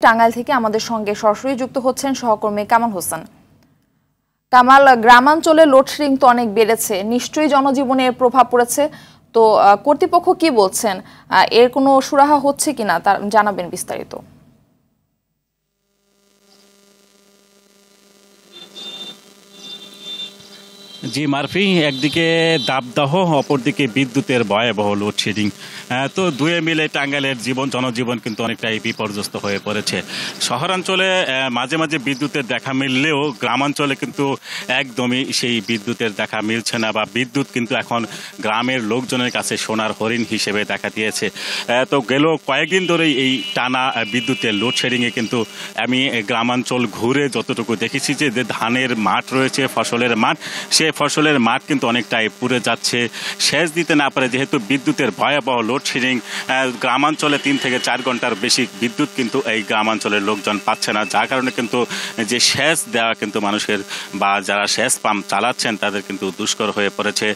টাঙ্গাইল থেকে আমাদের সঙ্গে সরাসরি যুক্ত হচ্ছেন সহকর্মী কামাল হোসেন। কামাল, গ্রামাঞ্চলে লোডশেডিং তো অনেক বেড়েছে, নিশ্চয়ই জনজীবনে এর প্রভাব পড়েছে। তো কর্তৃপক্ষ কি বলছেন, এর কোনো সুরাহা হচ্ছে কিনা তা জানাবেন বিস্তারিত। জি মারফি, একদিকে দাবদাহ, অপরদিকে বিদ্যুতের ভয়াবহ লোডশেডিং। তো দুয়ে মিলে টাঙ্গাইলের জনজীবন কিন্তু অনেকটাই বিপর্যস্ত হয়ে পড়েছে। শহরাঞ্চলে মাঝে মাঝে বিদ্যুতের দেখা মিললেও গ্রামাঞ্চলে কিন্তু একদমই সেই বিদ্যুতের দেখা মিলছে না, বা বিদ্যুৎ কিন্তু এখন গ্রামের লোকজনের কাছে সোনার হরিণ হিসেবে দেখা দিয়েছে। তো গেল কয়েকদিন ধরেই এই টানা বিদ্যুতের লোডশেডিংয়ে কিন্তু আমি গ্রামাঞ্চল ঘুরে যতটুকু দেখেছি যে ধানের মাঠ রয়েছে, ফসলের মাঠ, সে ফসলের মাঠ কিন্তু অনেকটাই পুড়ে যাচ্ছে, সেচ দিতে না পারে। যেহেতু বিদ্যুতের ভয়াবহ লোডশেডিং, গ্রামাঞ্চলে 3 থেকে 4 ঘন্টার বেশি বিদ্যুৎ কিন্তু এই গ্রামাঞ্চলের লোকজন পাচ্ছে না, যার কারণে কিন্তু যে সেচ দেওয়া কিন্তু মানুষের বা যারা সেচ পাম্প চালাচ্ছেন তাদের কিন্তু দুষ্কর হয়ে পড়েছে।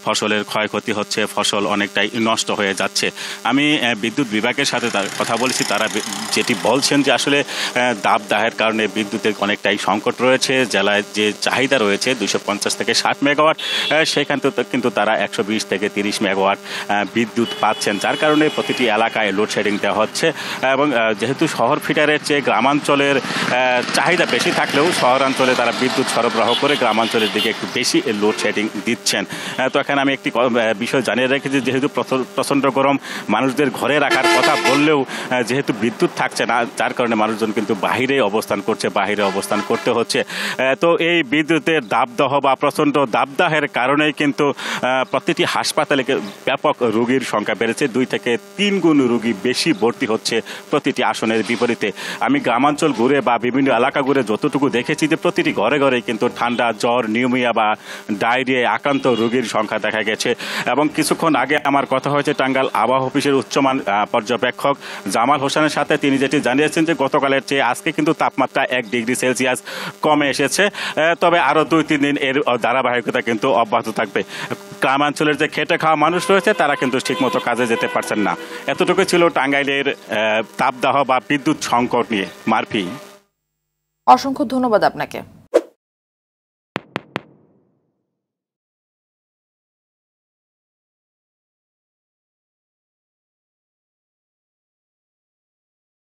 ফসলের ক্ষয়ক্ষতি হচ্ছে, ফসল অনেকটাই নষ্ট হয়ে যাচ্ছে। আমি বিদ্যুৎ বিভাগের সাথে কথা বলেছি, তারা যেটি বলছেন যে আসলে দাবদাহের কারণে বিদ্যুতের অনেকটাই সংকট রয়েছে। জেলায় যে চাহিদা রয়েছে 250 থেকে 60 মেগাওয়াট, সেখান থেকে কিন্তু তারা 120 থেকে 30 মেগাওয়াট বিদ্যুৎ পাচ্ছেন, যার কারণে প্রতিটি এলাকায় লোডশেডিং দেওয়া হচ্ছে। এবং যেহেতু শহর ফিডারের চেয়ে গ্রামাঞ্চলের চাহিদা বেশি থাকলেও শহরাঞ্চলে তারা বিদ্যুৎ সরবরাহ করে গ্রামাঞ্চলের দিকে একটু বেশি লোডশেডিং দিচ্ছেন। তো এখানে আমি একটি বিষয় জানিয়ে রেখেছি, যেহেতু প্রচণ্ড গরম, মানুষদের ঘরে রাখার কথা বললেও যেহেতু বিদ্যুৎ থাকছে না, যার কারণে মানুষজন কিন্তু বাহিরে অবস্থান করতে হচ্ছে। তো এই বিদ্যুতের দাবদাহ বা প্রচণ্ড দাবদাহের কারণেই কিন্তু প্রতিটি হাসপাতালে ব্যাপক রোগীর সংখ্যা বেড়েছে। 2 থেকে 3 গুণ রোগী বেশি ভর্তি হচ্ছে প্রতিটি আসনের বিপরীতে। আমি গ্রামাঞ্চল ঘুরে বা বিভিন্ন এলাকা ঘুরে যতটুকু দেখেছি যে প্রতিটি ঘরে ঘরে কিন্তু ঠান্ডা, জ্বর, নিউমোনিয়া বা ডায়রিয়ায় আক্রান্ত রোগীর সংখ্যা দেখা গেছে। এবং কিছুক্ষণ আগে আমার কথা হয়েছে টাঙ্গাইল আবহাওয়া অফিসের উচ্চমান পর্যবেক্ষক জামাল হোসেনের সাথে। তিনি যেটি জানিয়েছেন যে গতকালের চেয়ে আজকে কিন্তু তাপমাত্রা 1 ডিগ্রি সেলসিয়াস কমে এসেছে, তবে আরও 2-3 দিন এর ধারাবাহিকতা কিন্তু অব্যাহত থাকবে। গ্রামাঞ্চলের যে খেটে খাওয়া মানুষ রয়েছে তারা কিন্তু ঠিকমতো কাজে যেতে পারছেন না। এতটুকু ছিল টাঙ্গাইলের তাপদাহ বা বিদ্যুৎ সংকট নিয়ে। মারফি, অসংখ্য ধন্যবাদ আপনাকে।